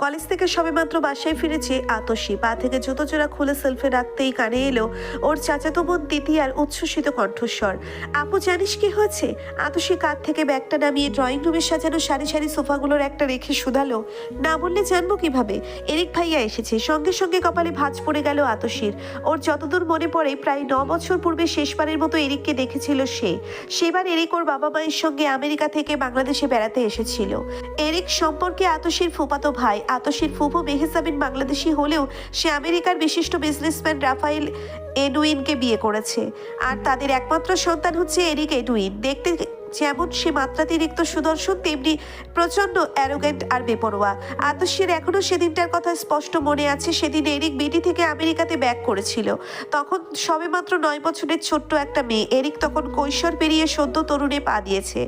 College থেকে সবেমাত্র বাসায় ফিরেছে আতশী। পা থেকে জুতো জোড়া খুলে সেলফে রাখতেই কানে এলো ওর চাচাতো বোন তিতিয়ার উচ্ছ্বসিত কণ্ঠস্বর। আপু জানিস কি হয়েছে? আতশী কাঁধ থেকে ব্যাগটা নামিয়ে ড্রয়িং রুমে সাজানো সারি সারি সোফাগুলোর একটা রেখে শুধালো। না বললে জানবো কিভাবে? এরিক ভাইয়া এসেছে। সঙ্গে সঙ্গে কপালে ভাঁজ পড়ে গেল আতশীর। ওর যতদূর মনে পড়ে প্রায় 9 বছর পূর্বে শেষবারের মতো এরিককে দেখেছিল সে। সেবার এরিক ওর বাবা মায়ের সঙ্গে আমেরিকা থেকে বাংলাদেশে বেড়াতে এসেছিল। এরিক সম্পর্কে আতশীর ফুফাতো ভাই। আতশীর ফুফু মেহসাবিন বাংলাদেশি হলেও সে আমেরিকার বিশিষ্ট বিজনেসম্যান রাফায়েল এডুইনকে বিয়ে করেছে। আর তাদের একমাত্র সন্তান হচ্ছে এরিক এডুইন। দেখতে যেমন সে মাত্রাতিরিক্ত সুদর্শন, তেমনি প্রচন্ড অ্যারোগেন্ট আর বেপরোয়া। আতশীর এখনো সেদিনটার কথা স্পষ্ট মনে আছে। সেদিন এরিক বিডি থেকে আমেরিকাতে ব্যাক করেছিল। তখন সবেমাত্র 9 বছরের ছোট্ট একটা মেয়ে। এরিক তখন কৈশোর পেরিয়ে সদ্য তরুণে পা দিয়েছে।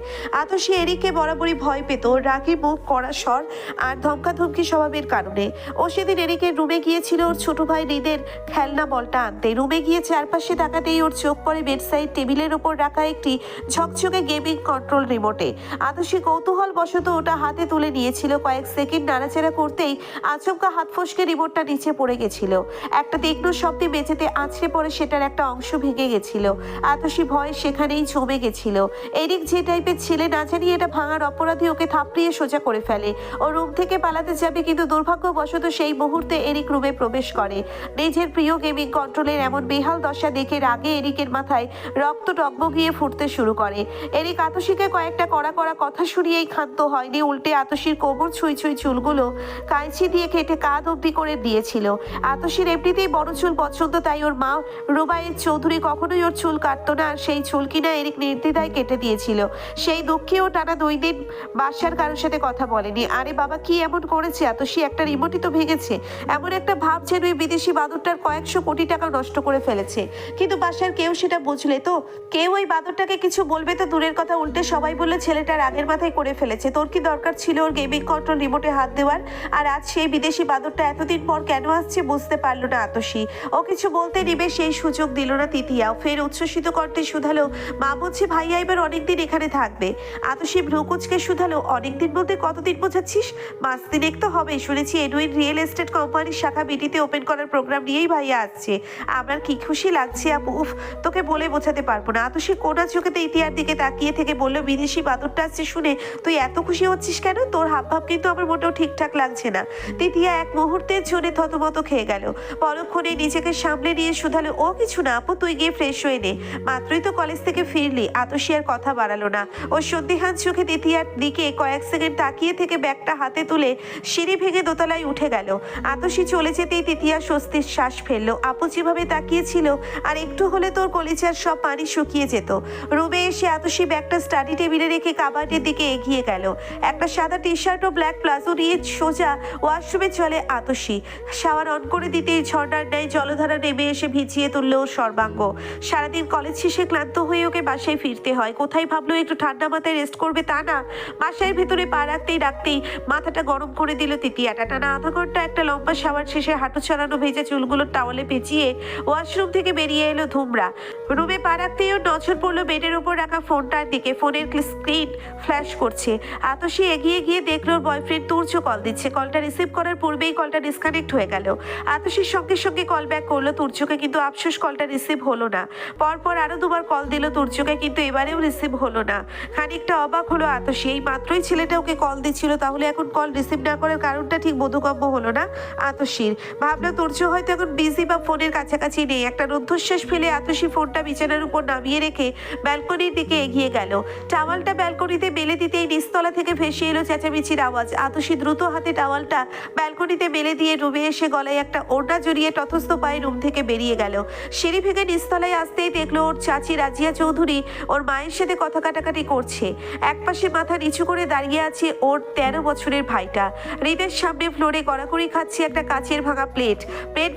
আতশী এরিককে বরাবরই ভয় পেত, রাগী মুখ, কড়া স্বর আর ধমকাধমকি স্বভাবের কারণে। ও সেদিন এরিকের রুমে গিয়েছিল ওর ছোট ভাই রিদের খেলনা বলটা আনতে। রুমে গিয়ে চারপাশে তাকাতেই ওর চোখ পড়ে বেডসাইড টেবিলের ওপর রাখা একটি ঝকঝকে গেমিং কন্ট্রোল রিমোটে। আতশী কৌতূহল বশত ওটা হাতে তুলে নিয়েছিল। কয়েক সেকেন্ড নাড়াচাড়া করতেই আচমকা হাত ফসকে রিমোটটা নিচে পড়ে গেছিল। একটা তীক্ষ্ণ শব্দে মেঝেতে আছড়ে পড়ে সেটার একটা অংশ ভেঙে গেছিল। আতশী ভয়ে সেখানেই জমে গেছিল। এরিক যে টাইপের ছেলে, না জানি এটা ভাঙার অপরাধী ওকে থাপড়িয়ে সোজা করে ফেলে। ও রুম থেকে পালাতে যাবে, কিন্তু দুর্ভাগ্যবশত সেই মুহূর্তে এরিক রুমে প্রবেশ করে। নিজের প্রিয় গেমিং কন্ট্রোলের এমন বেহাল দশা দেখে রাগে এরিকের মাথায় রক্ত টগবগিয়ে ফুটতে শুরু করে। এরিক আতশীকে কয়েকটা কড়া কড়া কথা শুনিয়েই ক্ষান্ত হয়নি, উল্টে আতশীর কোমর ছুঁই ছুঁই চুলগুলো কাঁচি দিয়ে কেটে কাঁধ অবধি করে দিয়েছিল। আতশীর এমনিতেই বড় চুল পছন্দ, তাই ওর মা রুবাইয়ের চৌধুরী কখনোই ওর চুল কাটতো না। আর সেই চুল কিনা এরিক নির্দ্বিধায় কেটে দিয়েছিল। সেই দুঃখে ও টানা 2 দিন বাসার কারোর সাথে কথা বলেনি। আরে বাবা, কি এমন করেছে আতশী? একটা রিমোটই তো ভেঙেছে। এমন একটা ভাব যেন ওই বিদেশি বাদরটার কয়েকশো কোটি টাকা নষ্ট করে ফেলেছে। কিন্তু বাসার কেউ সেটা বুঝলে তো? কেউ ওই বাদরটাকে কিছু বলবে তো দূরের কথা, উল্টে সবাই বললে ছেলেটার আগের মাথায় করে ফেলেছে। তোর কি দরকার ছিল ওর গেমিং কন্ট্রোল রিমোটে হাত দেওয়ার? আর আজ সেই বিদেশি বাদরটা এতদিন পর কেন আসছে বুঝতে পারলো না আতশী। ও কিছু বলতে নিবে সেই সুযোগ দিল না তিতিয়া। ফের উচ্ছ্বসিত কণ্ঠে শুধালো, মা বলছে ভাইয়া এবার অনেকদিন এখানে থাকবে। আতশী ভ্রুকুচকে শুধালো, অনেকদিন বলতে কতদিন বোঝাচ্ছিস? 5 দিন তো হবে। শুনেছি এডুইন রিয়েল এস্টেট কোম্পানির শাখা বিটিতে ওপেন করার প্রোগ্রাম নিয়েই ভাইয়া আসছে। আমার কি খুশি লাগছে আপু, উফ তোকে বলে বোঝাতে পারবো না। আতশী কোনা চোখেতে ইতিয়ার দিকে তাকিয়ে থেকে বলল, বিদেশি বাদরটা আসছে শুনে তুই এত খুশি হচ্ছিস কেন? তোর হাবভাব কিন্তু আমার মোটেও ঠিকঠাক লাগছে না। তিতিয়া এক মুহূর্তের জন্য থতমত খেয়ে গেল। পরক্ষণে নিজেকে সামলে নিয়ে শুধালো, ও কিছু না আপু, তুই গিয়ে ফ্রেশ হয়ে নে, মাত্রই তো কলেজ থেকে ফিরলি। আতশী আর কথা বাড়ালো না। ও সন্দিহান চোখে তিতিয়ার দিকে কয়েক সেকেন্ড তাকিয়ে থেকে ব্যাগটা হাতে তুলে সিঁড়ি ভেঙে দোতলায় উঠে গেল। আতশী চলে যেতেই তিতিয়া স্বস্তির শ্বাস ফেললো। আপু যেভাবে তাকিয়েছিল আর একটু হলে তোর কলিজার সব পানি শুকিয়ে যেত। রুমে এসে আতশী ব্যাগটা স্টাডি টেবিলে রেখে কাবার্ডের দিকে এগিয়ে গেল। একটা সাদা টি শার্ট ও ব্ল্যাক প্লাজো নিয়ে সোজা ওয়াশরুমে চলে আতশী। শাওয়ার অন করে দিতেই ঝর্ণার ন্যায় জলধারা নেমে এসে ভিজিয়ে তুলল ওর সর্বাঙ্গ। সারাদিন কলেজ শেষে ক্লান্ত হয়ে ওকে বাসায় ফিরতে হয়। কোথায় ভাবলো একটু ঠান্ডা মাথায় রেস্ট করবে, তা না, বাসায় ভেতরে পা রাখতেই মাথাটা গরম করে দিল তিতিয়াটা। টানা আধা ঘন্টা একটা লম্বা শাওয়ার শেষে হাঁটু ছড়ানো ভেজা চুলগুলো টাওয়ালে পেঁচিয়ে ওয়াশরুম থেকে বেরিয়ে এলো ধুমরা। রুমে পা রাখতেই ওর নজর পড়লো বেডের ওপর রাখা ফোনটার দিকে। ফোনের স্ক্রিন ফ্ল্যাশ করছে। আতশী এগিয়ে গিয়ে দেখলো ওর বয়ফ্রেন্ড তুর্য কল দিচ্ছে। কলটা রিসিভ করার পূর্বেই কলটা ডিসকানেক্ট হয়ে গেল। আতশীর সঙ্গে সঙ্গে কল ব্যাক করলো তুর্যকে, কিন্তু আফসোস কলটা রিসিভ হলো না। পরপর আরো 2বার কল দিল তুর্যকে, কিন্তু এবারেও রিসিভ হলো না। খানিকটা অবাক হলো আতশী। এই মাত্রই ছেলেটা ওকে কল দিচ্ছিল, তাহলে এখন কল রিসিভ না করার কারণটা ঠিক বোধগম্য হলো না আতশীর। ভাবলো তুর্য হয়তো এখন বিজি বা ফোনের কাছাকাছি নেই। একটা রুদ্ধশ্বাস ফেলে আতশী ফোনটা বিছানার উপর নামিয়ে রেখে ব্যালকনির দিকে এগিয়ে গেল। টাওয়ালটা ব্যালকনিতে মেলে দিতেই নিচতলা থেকে ভেসে এলো চেঁচামেচির আওয়াজ। আতশী দ্রুত হাতে টাওয়ালটা ব্যালকনিতে মেলে দিয়ে রুমে এসে গলায় একটা ওড়না জড়িয়ে তথস্থ পায়ে রুম থেকে বেরিয়ে গেল। সিঁড়ি ভেঙে নিচতলায় আসতেই দেখলো ওর চাচি রাজিয়া চৌধুরী ওর মায়ের সাথে কথা কাটাকাটি করছে। একপাশে মাথা নিচু করে দাঁড়িয়ে আছে ওর 13 বছরের ভাইটা। হৃদের সামনে ফ্লোরে গড়াগড়ি খাচ্ছে একটা কাচের ভাঙা প্লেট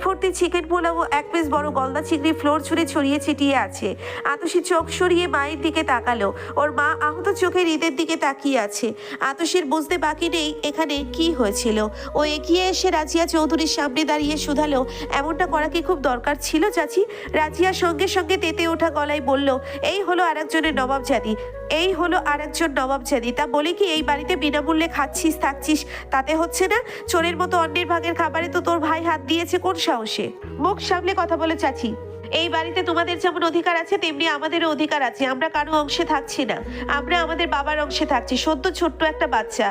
ভর্তি চিকেন পোলাও ও 1 পিস বড় গলদা চিংড়ি ফ্লোর জুড়ে ছড়িয়ে ছিটিয়ে আছে। আতশী চোখ সরিয়ে মায়ের দিকে তাকালো। ওর মা আহত চোখে হৃদের দিকে তাকিয়ে আছে। আতসীর বুঝতে বাকি নেই এখানে কি হয়েছিল। ও এগিয়ে এসে রাজিয়া চৌধুরীর সামনে দাঁড়িয়ে শুধালো, এমনটা করা কি খুব দরকার ছিল চাচি? রাজিয়া সঙ্গে সঙ্গে তেতে ওঠা গলায় বলল, এই হলো আরেকজনের নবাবজাদি, এই হলো আরেকজন নবাবজাদি। তা বলে কি এই বাড়িতে বিনামূল্যে খাচ্ছিস থাকছিস তাতে হচ্ছে না? চোরের মতো অন্যের ভাগের খাবারে তো তোর ভাই হাত দিয়েছে কোন সাহসে? মুখ সামলে কথা বলে চাচি। এই বাড়িতে তোমাদের যেমন অধিকার আছে তেমনি আমাদেরও অধিকার আছে। আমরা কারো অংশে থাকছি না, আমরা আমাদের বাবার অংশে থাকছি। সদ্য ছোট্ট একটা বাচ্চা,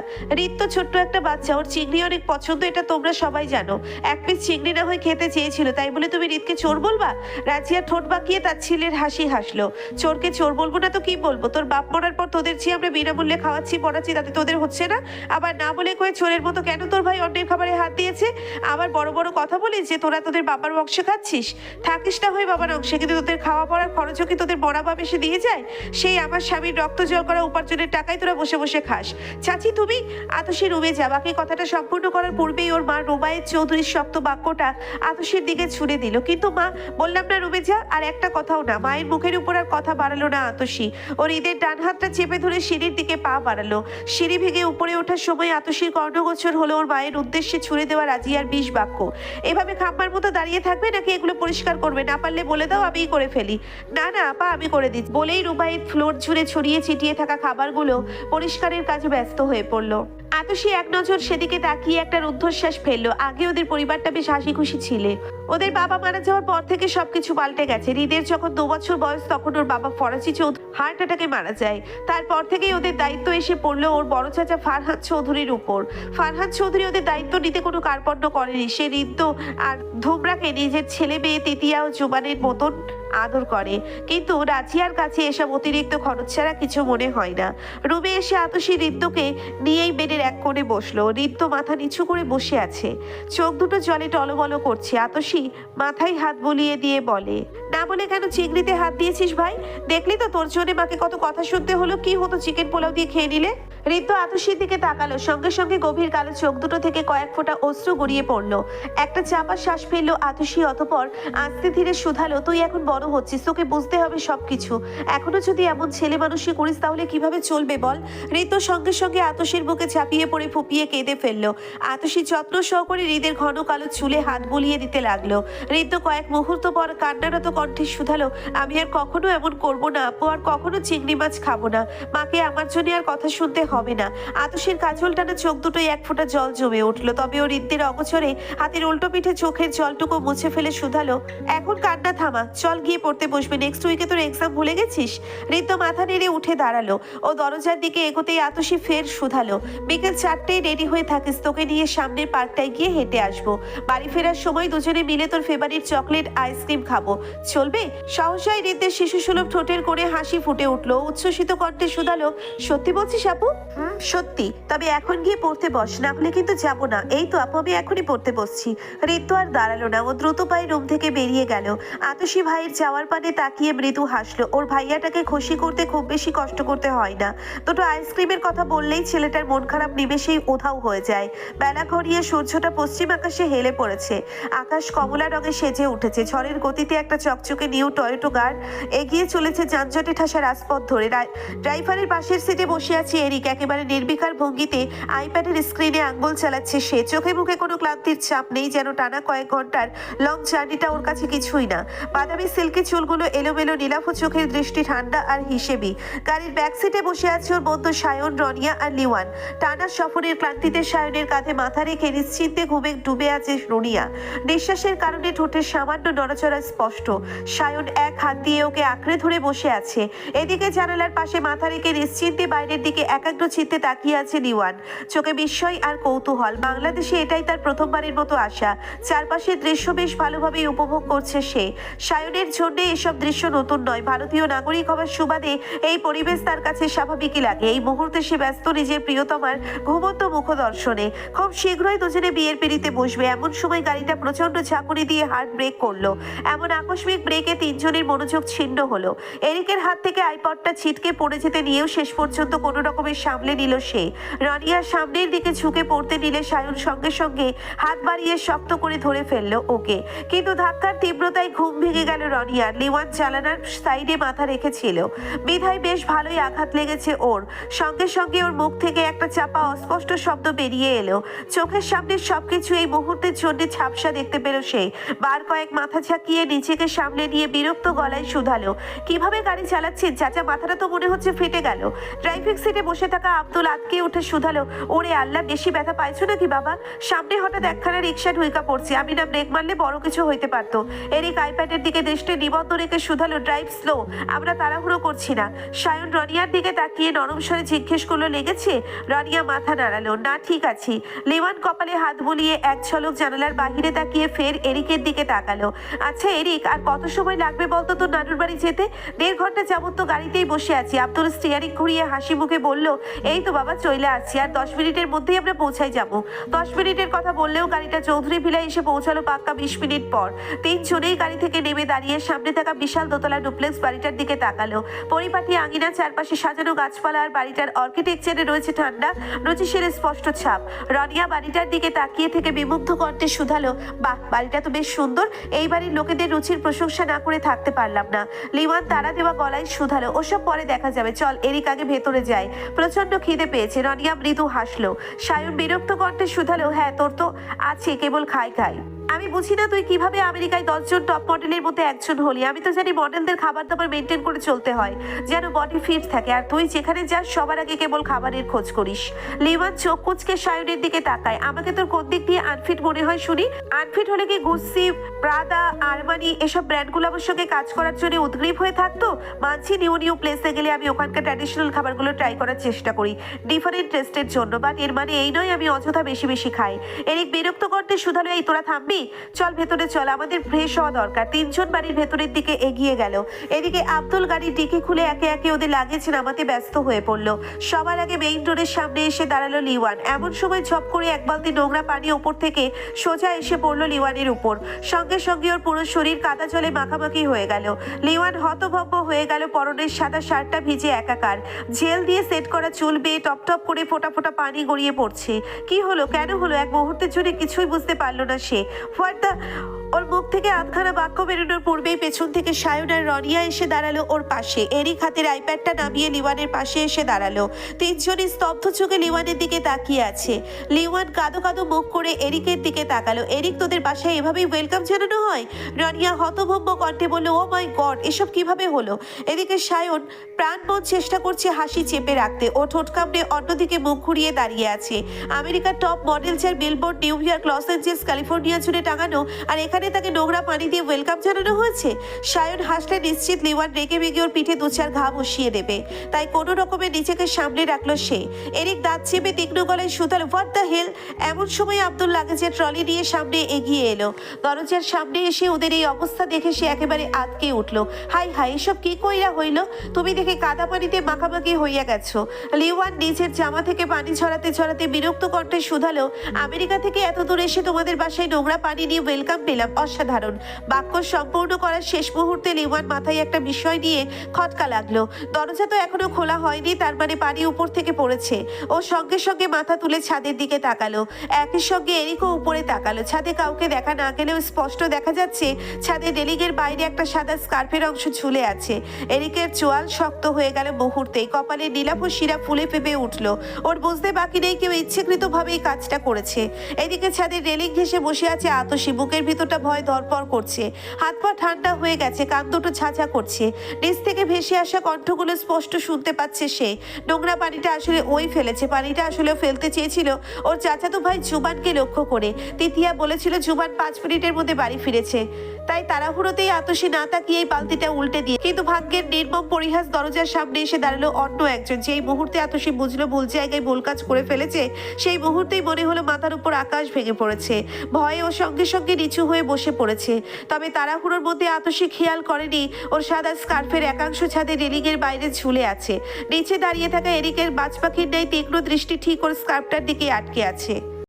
ঋত ছোট্ট একটা বাচ্চা, ওর চিংড়ি অনেক পছন্দ, এটা তোমরা সবাই জানো। এক পিস চিংড়ি না হয়ে খেতে চেয়েছিল, তাই বলে তুমি ঋতকে চোর বলবা? রাজিয়া ঠোঁট বাঁকিয়ে তার ছেলের হাসি হাসলো। চোরকে চোর বলবো না তো কি বলবো? তোর বাপ মরার পর তোদের চেয়ে আমরা বিনামূল্যে খাওয়াচ্ছি পড়াচ্ছি, তাতে তোদের হচ্ছে না? আবার না বলে কয়ে চোরের মতো কেন তোর ভাই অন্যের খাবারে হাত দিয়েছে? আবার বড় বড় কথা বলিস যে তোরা তোদের বাবার অংশে খাচ্ছিস। থাকিস না হয়ে বাবার অংশে, কিন্তু তোদের খাওয়া পড়ার খরচও কি তোদের বড় বাপ এসে দিয়ে যায়? সেই আমার স্বামীর রক্ত জল করা উপার্জনের টাকায় তোরা বসে বসে খাস। চাচি তুমি আতসী রুমে যা। বাকি কথাটা সম্পূর্ণ করার পূর্বেই ওর মা রুবায়েত চৌধুরীর শক্ত বাক্যটা আতসীর দিকে ছুড়ে দিল। কিন্তু মা, বললাম না রুমে যা। আর একটা কথাও না। মায়ের মুখের উপর আর কথা বাড়ালো না আতসী। ওর ঈদের ডান হাতটা চেপে ধরে সিঁড়ির দিকে পা বাড়ালো। সিঁড়ি ভেঙে উপরে ওঠার সময় আতসীর কর্ণগোচর হলো ওর মায়ের উদ্দেশ্যে ছুড়ে দেওয়া রাজিয়ার বিষ বাক্য। এভাবে খাম্বার মতো দাঁড়িয়ে থাকবে নাকি এগুলো পরিষ্কার করবে? না পারলে বলে দাও, আমিই করে ফেলি। না না আপা, আমি করে দিচ্ছি বলেই রুবায়েত ফ্লোর জুড়ে ছড়িয়ে ছিটিয়ে থাকা খাবারগুলো পরিষ্কারের কাজে ব্যস্ত হয়ে পড়লো। আতসী এক নজর সেদিকে তাকিয়ে একটা রুদ্ধশ্বাস ফেললো। আগে ওদের পরিবারটা বেশ হাসি খুশি ছিলে। ওদের বাবা মারা যাওয়ার পর থেকে সবকিছু পাল্টে গেছে। হৃদের যখন 2 বছর বয়স তখন ওর বাবা ফরাজি চৌধুরী হার্ট অ্যাটাকে মারা যায়। তারপর থেকেই ওদের দায়িত্ব এসে পড়লো ওর বড় চাচা ফারহাদ চৌধুরীর উপর। ফারহাদ চৌধুরী ওদের দায়িত্ব নিতে কোনো কার্পণ্য করেনি। সে হৃদ আর ধুমরাকে নিজের ছেলে মেয়ে তিতিয়া ও জুবানের মতন আদর করে। কিন্তু রাজিয়ার কাছে এসব অতিরিক্ত খরচ ছাড়া কিছু মনে হয় না। রুমে এসে আতসী হৃদ্যকে নিয়েই বেডের এক কোণে বসলো। হৃদ্য মাথা নিচু করে বসে আছে, চোখ দুটো জলে টলবল করছে। আতসী মাথায় হাত বুলিয়ে দিয়ে বলে, না বলে কেন চিংড়িতে হাত দিয়েছিস ভাই? দেখলি তো তোর জন্য মাকে কত কথা শুনতে হলো। কি হতো চিকেন পোলাও দিয়ে খেয়ে নিলে? হৃদ্য আতসীর দিকে তাকালো। সঙ্গে সঙ্গে গভীর কালো চোখ দুটো থেকে কয়েক ফোঁটা অশ্রু গড়িয়ে পড়লো। একটা চাপা শ্বাস ফেললো আতসী। অতঃপর আস্তে ধীরে শুধালো, তুই এখন বড় হচ্ছিস, তোকে বুঝতে হবে সবকিছু। এখনো যদি এমন ছেলে মানুষই করিস তাহলে কিভাবে চলবে বল? হৃদ্য সঙ্গে সঙ্গে আতসীর বুকে ঝাঁপিয়ে পড়ে ফুপিয়ে কেঁদে ফেললো। আতসী যত্ন সহকারে হৃদের ঘন কালো চুলে হাত বুলিয়ে দিতে লাগলো। হৃদ্য কয়েক মুহূর্ত পর কান্নারত কণ্ঠে শুধালো, আমি আর কখনো এমন করবো না আপু, আর কখনো চিংড়ি মাছ খাবো না। মাকে আমার জন্য আর কথা শুনতে হবে না। আতসীর কাজল টানা চোখ দুটোই এক ফোঁটা জল জমে উঠলো। তবে ও হৃদ্যের অগোচরে হাতের উল্টো পিঠে চোখের জলটুকু মুছে ফেলে শুধালো, এখন কান্না থামা, চল গিয়ে পড়তে বসবে। নেক্সট উইকে তোর এক্সাম ভুলে গেছিস? হৃদ্য মাথা নেড়ে উঠে দাঁড়ালো। ও দরজার দিকে এগোতেই আতসী ফের শুধালো, বিকেল 4টেয় রেডি হয়ে থাকিস, তোকে নিয়ে সামনের পার্কটায় গিয়ে হেঁটে আসবো। বাড়ি ফেরার সময় দুজনে মিলে তোর ফেভারিট চকলেট আইসক্রিম খাবো, চলবে? সহসাই হৃদ্যের শিশু সুলভ ঠোঁটের কোণে হাসি ফুটে উঠলো। উচ্ছ্বসিত কণ্ঠে শুধালো, সত্যি বলছিস আপু? সত্যি। তবে এখন গিয়ে পড়তে বস, না হলে কিন্তু যাবো না। এই তো আপু, আমি এখনই পড়তে বসছি। হৃদ্য আর দাঁড়ালো না। ও দ্রুত পায়ে রুম থেকে বেরিয়ে গেল। আতসী ভাইয়ের যাওয়ার পানে তাকিয়ে মৃদু হাসলো। ওর ভাইয়াটাকে খুশি করতে খুব বেশি কষ্ট করতে হয় না। দুটো আইসক্রিমের কথা বললেই ছেলেটার মন খারাপ নিমেষেই উধাও হয়ে যায়। বেলা ঘড়িয়ে সূর্যটা পশ্চিম আকাশে হেলে পড়েছে। আকাশ কমলা রঙে সেজে উঠেছে। ঝড়ের গতিতে একটা চকচকে নিউ টয়োটো কার এগিয়ে চলেছে যানজটে ঠাসা রাজপথ ধরে। ড্রাইভারের পাশের সিটে বসে আছে এরিক। একেবারে নির্বিকার ভঙ্গিতে আইপ্যাডের স্ক্রিনে আঙ্গুল চালাচ্ছে সে। চোখে মুখে কোনো ক্লান্তির চাপ নেই, যেন টানা কয়েক ঘন্টার লং জার্নিটা ওর কাছে কিছুই না। বাদামি সিল্কি চুলগুলো এলোমেলো, নীলাভ চোখের দৃষ্টি ঠান্ডা আর হিসেবি। গাড়ির ব্যাক সিটে বসে আছে ওর বন্ধু সায়ন, রনিয়া আর লিওয়ান। টানা সফরের ক্লান্তিতে সায়নের কাঁধে মাথা রেখে নিশ্চিন্তে ঘুমে ডুবে আছে রনিয়া। নিঃশ্বাসের কারণে ঠোঁটের সামান্য নড়াচড়া স্পষ্ট। সায়ন এক হাত দিয়ে ওকে আঁকড়ে ধরে বসে আছে। এদিকে জানালার পাশে মাথা রেখে নিশ্চিন্তে বাইরের দিকে একাগ্র চিত্তে তাকিয়ে আছে লিওয়ান। চোখে বিস্ময় আর কৌতূহল। বাংলাদেশে এটাই তার প্রথমবারের মতো আসা। চারপাশের দৃশ্য বেশ ভালোভাবেই উপভোগ করছে সে। সায়নের জন্য এসব দৃশ্য নতুন নয়। ভারতীয় নাগরিক হওয়ার সুবাদে এই পরিবেশ তার কাছে স্বাভাবিকই লাগে। এই মুহূর্তে সে ব্যস্ত নিজের প্রিয়তমার ঘুমন্ত মুখ দর্শনে। খুব শীঘ্রই দুজনে বিয়ের পিড়িতে বসবে। এমন সময় গাড়িটা প্রচন্ড ঝাঁকুনি দিয়ে হার্ট ব্রেক করলো। এমন আকস্মিক ব্রেকে তিনজনের মনোযোগ ছিন্ন হলো। এরিকের হাত থেকে আইপডটা ছিটকে পড়ে যেতে নিয়েও শেষ পর্যন্ত কোনো রকমের সামলে নিল নিল সে। রনিয়ার সামনের দিকে ঝুঁকে পড়তে নিলে সায়ন সঙ্গে সঙ্গে হাত বাড়িয়ে শক্ত করে ধরে ফেললো ওকে, কিন্তু ধাক্কার তীব্রতায় ঘুম ভেঙে গেল রনিয়ার। লিওয়ান জানালার সাইডে মাথা রেখেছিল বিধায় বেশ ভালোই আঘাত লেগেছে ওর। সঙ্গে সঙ্গে ওর মুখ থেকে একটা চাপা অস্পষ্ট শব্দ বেরিয়ে এলো। চোখের সামনে সবকিছু এই মুহূর্তের জন্য ঝাপসা দেখতে পেল সে। বার কয়েক মাথা ঝাঁকিয়ে নিজেকে সামলে নিয়ে বিরক্ত গলায় শুধালো, কিভাবে গাড়ি চালাচ্ছেন চাচা? মাথাটা তো মনে হচ্ছে ফেটে গেল। ড্রাইভিং সিটে বসে থাকা আব্দুল আতকে উঠে শুধালো, ওরে আল্লাহ, বেশি ব্যথা পাইছো নাকি বাবা? সামনে হঠাৎ একখানা রিক্সা ঢুইকা পড়ছে, আমি না ব্রেক মারলে বড় কিছু হইতে পারতো। এরিক আইপ্যাডের দিকে দৃষ্টি নিবদ্ধ রেখে শুধালো, ড্রাইভ স্লো, আমরা তাড়াহুড়ো করছি না। সায়ন রনিয়ার দিকে তাকিয়ে নরম স্বরে জিজ্ঞেস করলো, লেগেছে? রনিয়া মাথা নাড়ালো, না ঠিক আছি। লিওয়ান কপালে হাত বুলিয়ে এক ঝলক জানালার বাহিরে তাকিয়ে ফের এরিকের দিকে তাকালো। আচ্ছা এরিক, আর কত সময় লাগবে বলতো তোর নানুর বাড়ি যেতে? 1.5 ঘন্টা যাবত তো গাড়িতেই বসে আছি। আব্দুল স্টিয়ারিং ঘুরিয়ে হাসি মুখে বলল, এই তো বাবা চলে আসছি, আর 10 মিনিটের মধ্যেই আমরা পৌঁছাই যাবো। 10 মিনিটের কথা বললেও গাড়িটা চৌধুরী ভিলায় এসে পৌঁছালো পাক্কা 20 মিনিট পর। তিনজনেই গাড়ি থেকে নেমে দাঁড়িয়ে সামনে থাকা বিশাল দোতলা ডুপ্লেক্স বাড়িটার দিকে তাকালো। পরিপাটি আঙিনা, চারপাশে সাজানো গাছপালা, আর বাড়িটার আর্কিটেকচারে রয়েছে ঠান্ডা রচিসের স্পষ্ট ছাপ। রনিয়া বাড়িটার দিকে তাকিয়ে থেকে বিমুগ্ধ কণ্ঠে শুধালো, বাহ, বাড়িটা তো বেশ সুন্দর। এই বাড়ির লোকেদের রুচির প্রশংসা না করে থাকতে পারলাম না। লিওয়ান তারা দেওয়া গলায় শুধালো, ওসব পরে দেখা যাবে, চল এরিক আগে ভেতরে যায়, প্রচন্ড খিদে পেয়েছে। রনিয়া মৃদু হাসলো। সায়ন বিরক্ত কণ্ঠে শুধালো, হ্যাঁ তোর তো আছে, কেবল খাই খাই। আমি বুঝি না তুই কিভাবে আমেরিকায় 10 জন টপ মডেলের মধ্যে একজন হলি। আমি তো জানি মডেলদের খাবার দাবার মেনটেন করে চলতে হয় যেন বডি ফিট থাকে, আর তুই যেখানে যাস সবার আগে কেবল খাবারের খোঁজ করিস। লিওয়ান চোখ কুচকে সায়নের দিকে তাকায়। আমাকে তোর কোন দিক দিয়ে আনফিট মনে হয় শুনি? আনফিট হলে কি গুচি, প্রাদা, আরমানি এসব ব্র্যান্ডগুলো আমার সঙ্গে কাজ করার জন্য উদ্গ্রীব হয়ে থাকতো? মানছি নিউ নিউ প্লেসে গেলে আমি ওখানকার ট্র্যাডিশনাল খাবারগুলো ট্রাই করার চেষ্টা করি ডিফারেন্ট টেস্টের জন্য, বাট এর মানে এই নয় আমি অযথা বেশি বেশি খাই। এরিক বিরক্ত করতে শুধালো, এই তোরা থামবি? চল ভেতরে চল, আমাদের ফ্রেশ হওয়া দরকার। তিনজন বাড়ির ভেতরের দিকে এগিয়ে গেল। এদিকে আব্দুল গাড়ির ডিকি খুলে একে একে ওদের লাগেজ নামাতে ব্যস্ত হয়ে পড়লো। সবার আগে মেইন রোডের সামনে এসে দাঁড়ালো লিওয়ান। এমন সময় ঝপ করে এক বালতি নোংরা পানি ওপর থেকে সোজা এসে পড়লো লিওয়ানের উপর। সঙ্গে সঙ্গে ওর পুরো শরীর কাদা জলে মাখামাখি হয়ে গেল। লিওয়ান হতভম্ব হয়ে গেল। পরনের সাদা শার্টটা ভিজে একাকার, জেল দিয়ে সেট করা চুল বেয়ে টপ টপ করে ফোঁটা ফোঁটা পানি গড়িয়ে পড়ছে। কি হলো, কেন হলো? এক মুহূর্তের জন্য কিছুই বুঝতে পারলো না সে। ওর মুখ থেকে আধখানা বাক্য বেরোনোর পূর্বেই পেছন থেকে সায়ন আর রনিয়া এসে দাঁড়ালো ওর পাশে। এরিক হাতের আইপ্যাডটা নামিয়ে লিওয়ানের পাশে এসে দাঁড়ালো। তিনজনই স্তব্ধ চোখে লিওয়ানের দিকে তাকিয়ে আছে। লিওয়ান কাঁদো কাঁদো মুখ করে এরিকের দিকে তাকালো। এরিক, তোদের বাসায় এভাবেই ওয়েলকাম জানানো হয়? রনিয়া হতভম্ব কণ্ঠে বলল, ও মাই গড, এসব কিভাবে হলো? এদিকে সায়ন প্রাণপণ চেষ্টা করছে হাসি চেপে রাখতে। ও ঠোঁট কামড়ে অন্যদিকে মুখ ঘুরিয়ে দাঁড়িয়ে আছে। আমেরিকার টপ মডেল যার billboard New York, Los Angeles, California জুড়ে টাঙানো, আর এখানে তাকে নোংরা পানি দিয়ে ওয়েলকাম জানানো হয়েছে। সায়ন হাসলে নিশ্চিত লিওয়ান রেগে বেগে ওর পিঠে 2-4 ঘা বসিয়ে দেবে, তাই কোনো রকমে নিজেকে সামনে রাখলো সে। এরিক দাঁত চেপে তীক্ষ্ণ গলায় শুধালো, হোয়াট দ্য হেল? এমন সময় আব্দুল লাগেজের ট্রলি নিয়ে সামনে এগিয়ে এলো। দরজার সামনে এসে ওদের এই অবস্থা দেখে সে একেবারে আতকে উঠলো। হাই হাই, এসব কি কইরা হইল? তুমি দেখে কাদা পানিতে মাখামাখি হইয়া গেছো। লিওয়ান নিজের জামা থেকে পানি ছড়াতে ছড়াতে বিরক্ত কণ্ঠে শুধালো, আমেরিকা থেকে এত দূর এসে তোমাদের বাসায় নোংরা পানি নিয়ে ওয়েলকাম পেলাম, অসাধারণ। বাক্য সম্পূর্ণ করার শেষ মুহূর্তে লিওয়ান মাথায় একটা বিষয় নিয়ে খটকা লাগলো। দরজা তো এখনো খোলা হয়নি, তার মানে পানি উপর থেকে পড়েছে। ও সঙ্গে সঙ্গে মাথা তুলে ছাদের দিকে তাকালো। একই সঙ্গে এরিকও উপরে তাকালো। ছাদে কাউকে দেখা না গেলেও স্পষ্ট দেখা যাচ্ছে ছাদে রেলিংয়ের বাইরে একটা সাদা স্কার্ফের অংশ ঝুলে আছে। এরিকের চোয়াল শক্ত হয়ে গেল মুহূর্তেই। কপালে নীলাভ শিরা ফুলে ফেপে উঠলো। ওর বুঝতে বাকি নেই কেউ ইচ্ছেকৃতভাবেই কাজটা করেছে। এদিকে ছাদের রেলিং ঘেঁষে বসে আছে আতশী। বুকের ভিতরটা ভয় ধরপড় করছে। হাত পা ঠান্ডা হয়ে গেছে, কান দুটো ঝাঁঝা করছে। নিচ থেকে ভেসে আসা কণ্ঠগুলো স্পষ্ট শুনতে পাচ্ছে সে। নোংরা পানিটা আসলে ওই ফেলেছে। পানিটা আসলে ফেলতে চেয়েছিল ওর চাচাতো ভাই জুবানকে লক্ষ্য করে। তিথিয়া বলেছিল জুবান 5 মিনিটের মধ্যে বাড়ি ফিরেছে, তাই তাড়াহুড়োতেই আতশী না তাকিয়েই বালতিটা উল্টে দিয়ে। কিন্তু ভাগ্যের নির্মম পরিহাস, দরজার সামনে এসে দাঁড়ালো অন্য একজন। যেই মুহূর্তে আতশী বুঝলো ভুল জায়গায় ভুল কাজ করে ফেলেছে, সেই মুহূর্তেই মনে হলো মাথার উপর আকাশ ভেঙে পড়েছে। ভয়ে ও সঙ্গে সঙ্গে নিচু হয়ে বসে পড়েছে। তবে তাড়াহুড়োর মধ্যে আতশী খেয়াল করেনি ওর সাদা স্কার্ফের একাংশ ছাদে রেলিংয়ের বাইরে ঝুলে আছে। নিচে দাঁড়িয়ে থাকা এরিকের বাজ পাখির ন্যায় তীক্ষ্ণ দৃষ্টি ঠিক ওর স্কার্ফটার দিকে আটকে আছে।